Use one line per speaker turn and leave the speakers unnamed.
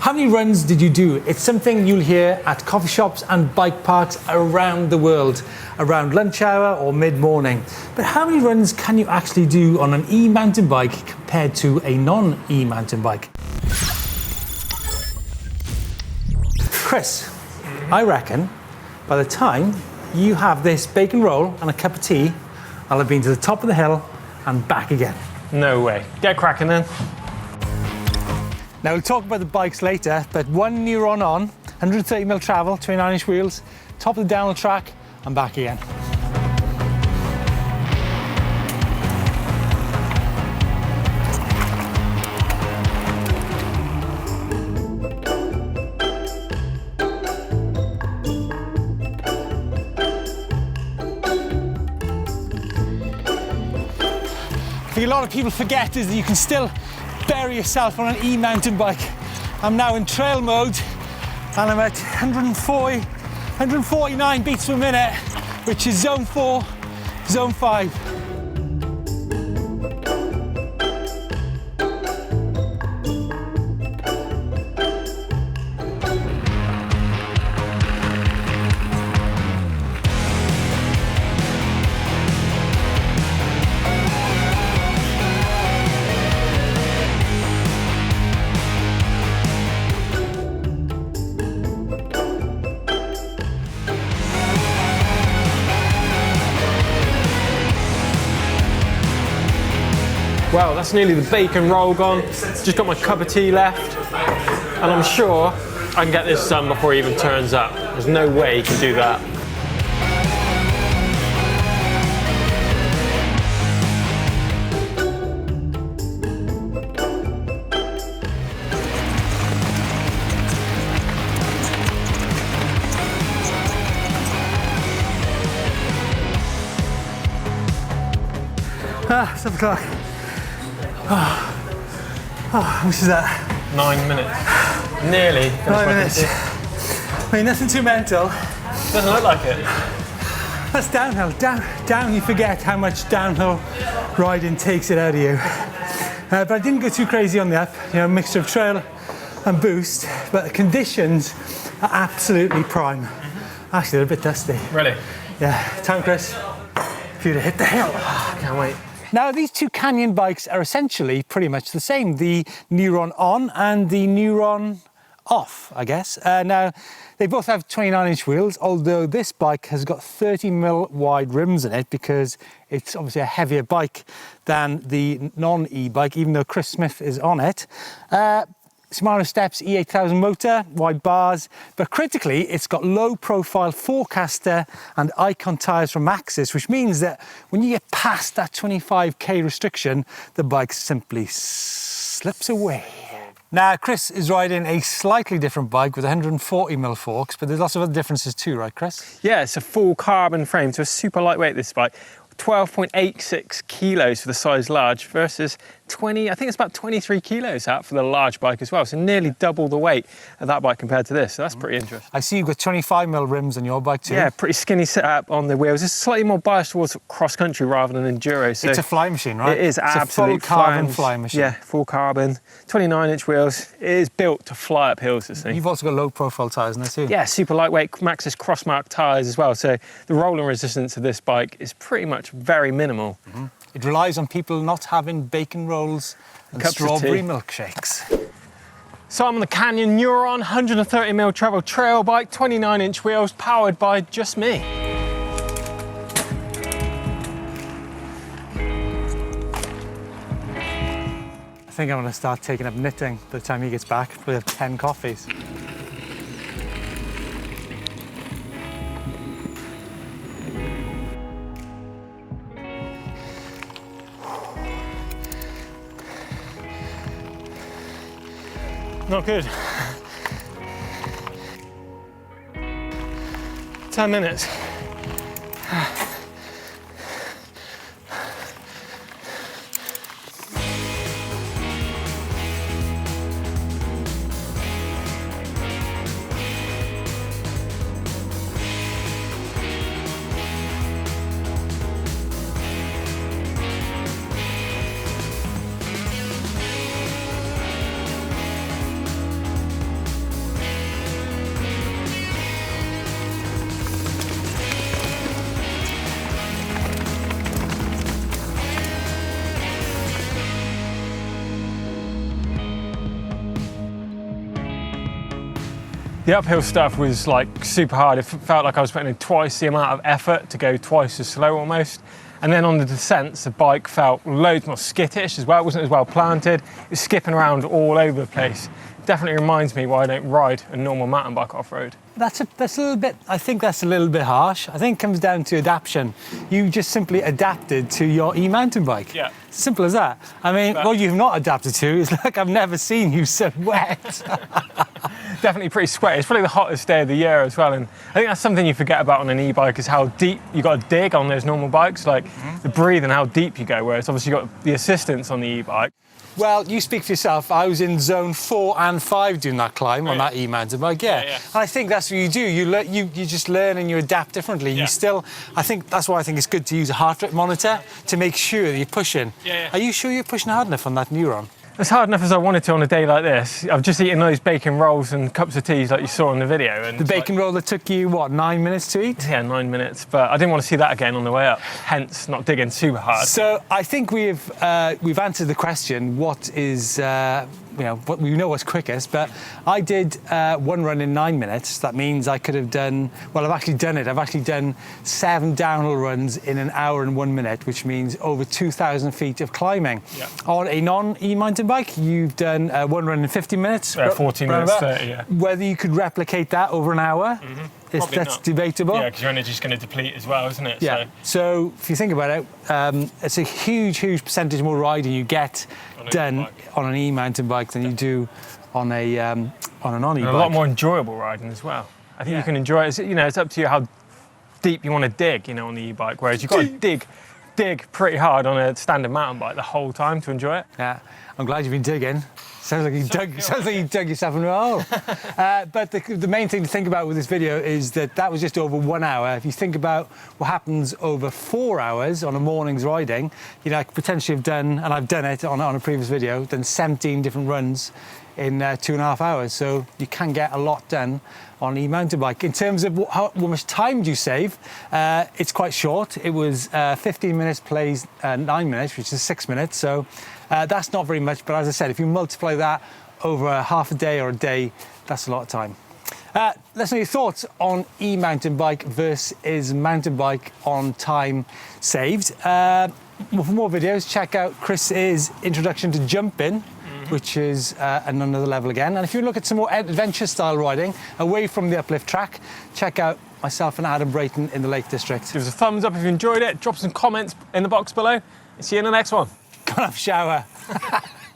How many runs did you do? It's something you'll hear at coffee shops and bike parks around the world, around lunch hour or mid-morning. But how many runs can you actually do on an e-mountain bike compared to a non-e-mountain bike? Chris, I reckon by the time you have this bacon roll and a cup of tea, I'll have been to the top of the hill and back again.
No way. Get cracking then.
Now we'll talk about the bikes later, but one Neuron on, 130mm travel, 29-inch wheels, top of the downhill track, and back again. I think a lot of people forget is that you can still bury yourself on an e-mountain bike. I'm now in trail mode and I'm at 149 beats per minute, which is zone 4, zone 5.
Well, that's nearly the bacon roll gone. Just got my cup of tea left. And I'm sure I can get this done before he even turns up. There's no way he can do that.
Ah, 7 o'clock. How much is that?
9 minutes. Nearly.
9 minutes. I mean, nothing too mental.
Doesn't look like it.
That's downhill. Down, you forget how much downhill riding takes it out of you. But I didn't go too crazy on the up. You know, a mixture of trail and boost. But the conditions are absolutely prime. Actually, they're a bit dusty.
Really?
Yeah. Time, Chris, for you to hit the hill.
Can't wait.
Now, these two Canyon bikes are essentially pretty much the same, the Neuron on and the Neuron off, I guess. Now, they both have 29-inch wheels, although this bike has got 30mm wide rims in it because it's obviously a heavier bike than the non-e-bike, even though Chris Smith is on it. Shimano Steps E8000 motor, wide bars, but critically it's got low profile Forecaster and Icon tyres from Maxxis, which means that when you get past that 25k restriction, the bike simply slips away. Now, Chris is riding a slightly different bike with 140mm forks, but there's lots of other differences too, right, Chris?
Yeah, it's a full carbon frame, so it's super lightweight, this bike. 12.86 kilos for the size large versus 20, I think it's about 23 kilos out for the large bike as well. So nearly double the weight of that bike compared to this. So that's pretty interesting.
I see you've got 25mm rims on your bike too.
Yeah, pretty skinny setup on the wheels. It's slightly more biased towards cross country rather than enduro. So
it's a fly machine, right?
It is absolute
full carbon fly machine.
Yeah, full carbon, 29-inch wheels. It is built to fly up hills, this thing.
You've also got low profile tyres in there too.
Yeah, super lightweight Maxxis Crossmark tyres as well. So the rolling resistance of this bike is pretty much very minimal.
Mm-hmm. It relies on people not having bacon rolls and strawberry milkshakes.
So I'm on the Canyon Neuron 130mm travel trail bike, 29-inch wheels, powered by just me.
I think I'm going to start taking up knitting by the time he gets back. We'll have 10 coffees.
Not good. 10 minutes. The uphill stuff was like super hard. It felt like I was putting in twice the amount of effort to go twice as slow almost. And then on the descents, the bike felt loads more skittish as well. It wasn't as well planted. It was skipping around all over the place. Definitely reminds me why I don't ride a normal mountain bike off-road.
That's a little bit, I think that's a little bit harsh. I think it comes down to adaptation. You just simply adapted to your e-mountain bike.
Yeah.
Simple as that. I mean, what you've not adapted to is like, I've never seen you so wet.
Definitely pretty sweaty. It's probably the hottest day of the year as well. And I think that's something you forget about on an e-bike is how deep you got to dig on those normal bikes, like the breathe and how deep you go, whereas obviously you got the assistance on the e-bike.
Well, you speak for yourself. I was in zone 4 and 5 doing that climb on that e-mountain bike, yeah. And I think that's what you do. You just learn and you adapt differently. You still, I think that's why I think it's good to use a heart rate monitor to make sure that you're pushing. Are you sure you're pushing hard enough on that neuron?
As hard enough as I wanted to on a day like this. I've just eaten those bacon rolls and cups of teas like you saw in the video. And
the bacon roll that took you, what, 9 minutes to eat?
Yeah, 9 minutes, but I didn't want to see that again on the way up, hence not digging super hard.
So I think we've answered the question, what is, what we know what's quickest, but I did one run in 9 minutes. That means I could have done, well, I've actually done it. I've actually done 7 downhill runs in an hour and 1 minute, which means over 2,000 feet of climbing. On a non-e-mountain bike, you've done one run in 50 minutes.
14 minutes, 30, yeah.
Whether you could replicate that over an hour, that's debatable.
Yeah, because your energy's going to deplete as well, isn't it?
Yeah. So if you think about it, it's a huge percentage more riding you get done on an e-mountain bike than you do on a non-e-bike.
A lot more enjoyable riding as well. I think you can enjoy it. It's up to you how deep you want to dig, on the e-bike. Whereas you've got to dig pretty hard on a standard mountain bike the whole time to enjoy it.
Yeah, I'm glad you've been digging. Sounds like you dug yourself into a hole. But the main thing to think about with this video is that was just over 1 hour. If you think about what happens over 4 hours on a morning's riding, I could potentially have done, and I've done it on a previous video, done 17 different runs in 2.5 hours. So you can get a lot done on e-mountain bike. In terms of how much time do you save, it's quite short. It was 15 minutes plays 9 minutes, which is 6 minutes. So that's not very much, but as I said, if you multiply that over half a day or a day, that's a lot of time. Let's know your thoughts on e-mountain bike versus mountain bike on time saved. For more videos, check out Chris's introduction to jumping, which is another level again. And if you look at some more adventure style riding away from the uplift track, check out myself and Adam Brayton in the Lake District.
Give us a thumbs up if you enjoyed it. Drop some comments in the box below. See you in the next one.
Go and have a shower.